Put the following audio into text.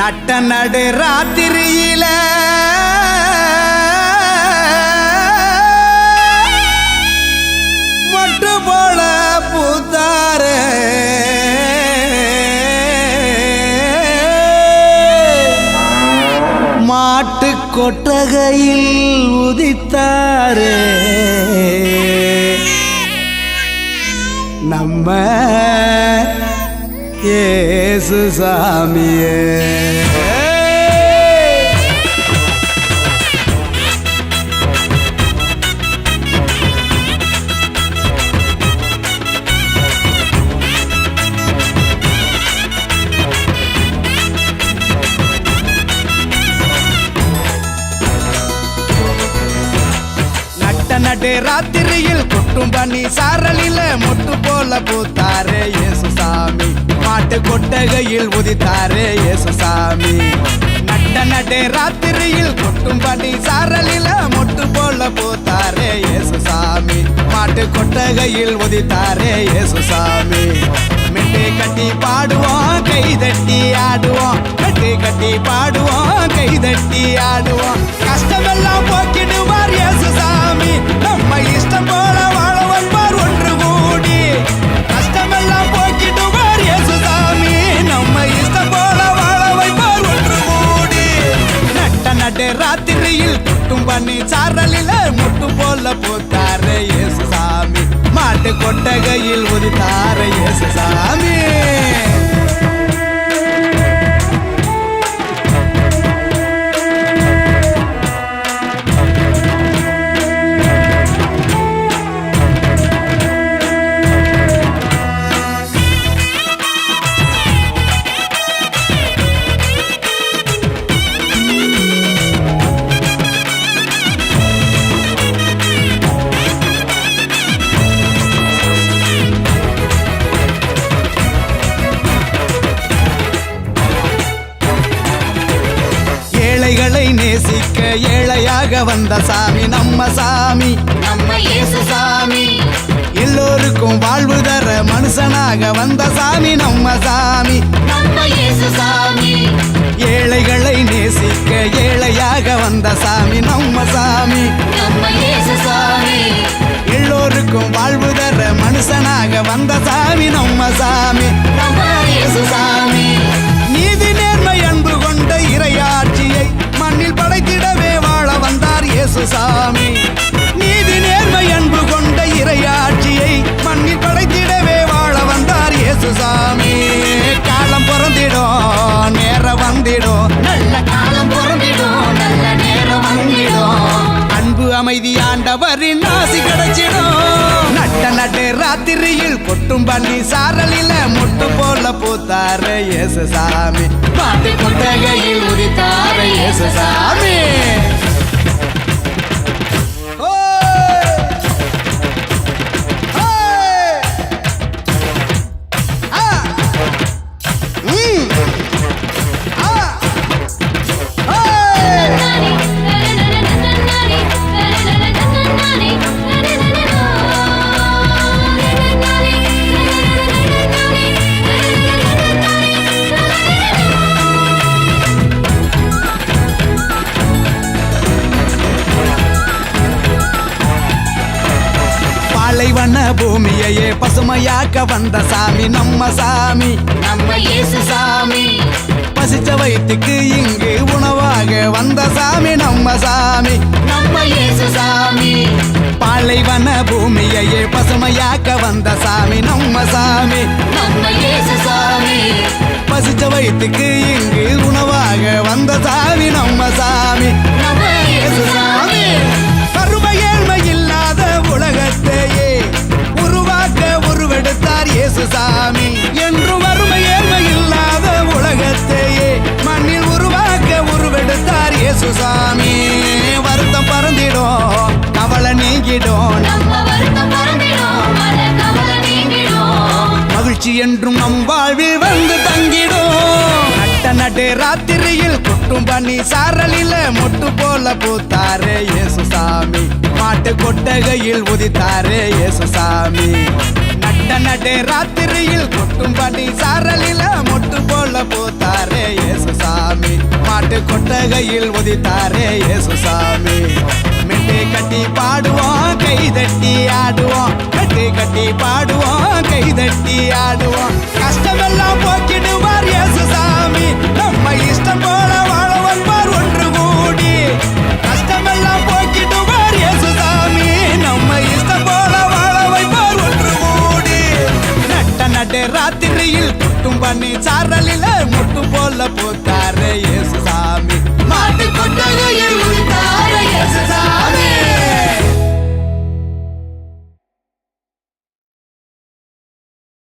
நட்ட நடு ராத்திரியில மொட்டு போல பூத்தாரே மாட்டு கொட்டகையில் உதித்தாரே நம்ம இயேசு சாமியே. நடு ராத்திரியில் கொட்டும் பண்ணி சாரலில மொட்டு போல பூத்தாரே இயேசு சாமி. மாட்டு கொட்டகையில் உதித்தாரே இயேசு சாமி. நடு ராத்திரியில் கொட்டும் பண்ணி சாரலில மொட்டு போல பூத்தாரே இயேசு சாமி. மாட்டு கொட்டகையில் உதித்தாரே இயேசு சாமி. மெட்டு கட்டி பாடுவோம் கை தட்டி ஆடுவோம். மெட்டு கட்டி பாடுவோம் கை தட்டி ஆடுவோம். கஷ்டமெல்லாம் போக்கிடுவார் இயேசு சாமி. நம்ம இஷ்டம் போல வாழ வைப்பார் ஒன்று கூடி. கஷ்டமெல்லாம் போக்கிடுவார் இயேசு சாமி. நம்ம இஷ்டம் போல வாழ வைப்பார் ஒன்று கூடி. நடு ராத்திரியில் கொட்டும் பண்ணி சாரலில முட்டு போல பூத்தாரே இயேசு சாமி. மாட்டு கொட்டகையில் உதித்தாரே இயேசு சாமி. ஏழைகளை நேசிக்க ஏழையாக வந்த சாமி நம்ம சாமி. நம்ம இயேசு சாமி. எல்லோருக்கும் வாழ்வு தர மனுஷனாக வந்த சாமி நம்ம சாமி. நம்ம இயேசு சாமி. ஏழைகளை நேசிக்க ஏழையாக வந்த சாமி நம்ம சாமி. நம்ம இயேசு சாமி. எல்லோருக்கும் வாழ்வு தர மனுஷனாக வந்த சாமி நம்ம சாமி. நம்ம இயேசு சாமி. நீதி நேர்மை அன்பு கொண்ட இறையாட்சியை மண்ணில் படைத்திடவே வாழ வந்தார் இயேசு சாமி. நீதி நேர்மை அன்பு கொண்ட இறையாட்சியை மண்ணில் படைத்திடவே வாழ வந்தார் இயேசு சாமி. காலம் பிறந்திடும் நேரம் வந்திடும். நல்ல காலம் பிறந்திடும் நல்ல நேரம் வந்திடும். அன்பு அமைதி ஆண்டவரின் ஆசி கிடைச்சிடும். நடு ராத்திரியில் கொட்டும் பண்ணி சாரலில முட்டு போல பூத்தாரே இயேசு சாமி. மாட்டு கொட்டகையில் உதித்தாரே இயேசு சாமி. பாலைவன பூமியையே பசுமையாக்க வந்த சாமி நம்ம சாமி. நம்ம இயேசு சாமி. பசிச்ச வயிற்றுக்கு இங்கு உணவாக வந்த சாமி நம்ம சாமி. நம்ம இயேசு சாமி. பாலைவன பூமியையே பசுமையாக்க வந்த சாமி நம்ம சாமி. நம்ம இயேசு சாமி. பசிச்ச வயிற்றுக்கு இங்கு உணவாக வந்த சாமி நம்ம சாமி. நம்ம இயேசு சாமி. வறுமை ஏழ்மை இல்லாத உலகத்தையே உருவாக்க உருவெடுத்தார் இயேசு சாமி. என்று வறுமை ஏழ்மை இல்லாத உலகத்தையே மண்ணில் உருவாக்க உருவெடுத்தார் இயேசு சாமி. வருத்தம் பறந்திடும் கவலை நீங்கிடும். நம்ம வருத்தம் பறந்திடும் மன கவலை நீங்கிடும். மகிழ்ச்சி என்றும் நம் வாழ்வில் வந்து தங்கிடும். நடு ராத்திரியில் கொட்டும் பண்ணி சாரலில மொட்டு போல பூத்தாரே இயேசு சாமி. மாட்டு கொட்டகையில் உதித்தாரே இயேசு சாமி. நடு ராத்திரியில் கொட்டும் பண்ணி சாரலில மொட்டு போல பூத்தாரே இயேசு சாமி. மாட்டு கொட்டகையில் உதித்தாரே இயேசுசாமி மெட்டு கட்டி பாடுவோம் கை தட்டி ஆடுவோம் மெட்டு கட்டி பாடுவோம் கை தட்டி ஆடுவோம்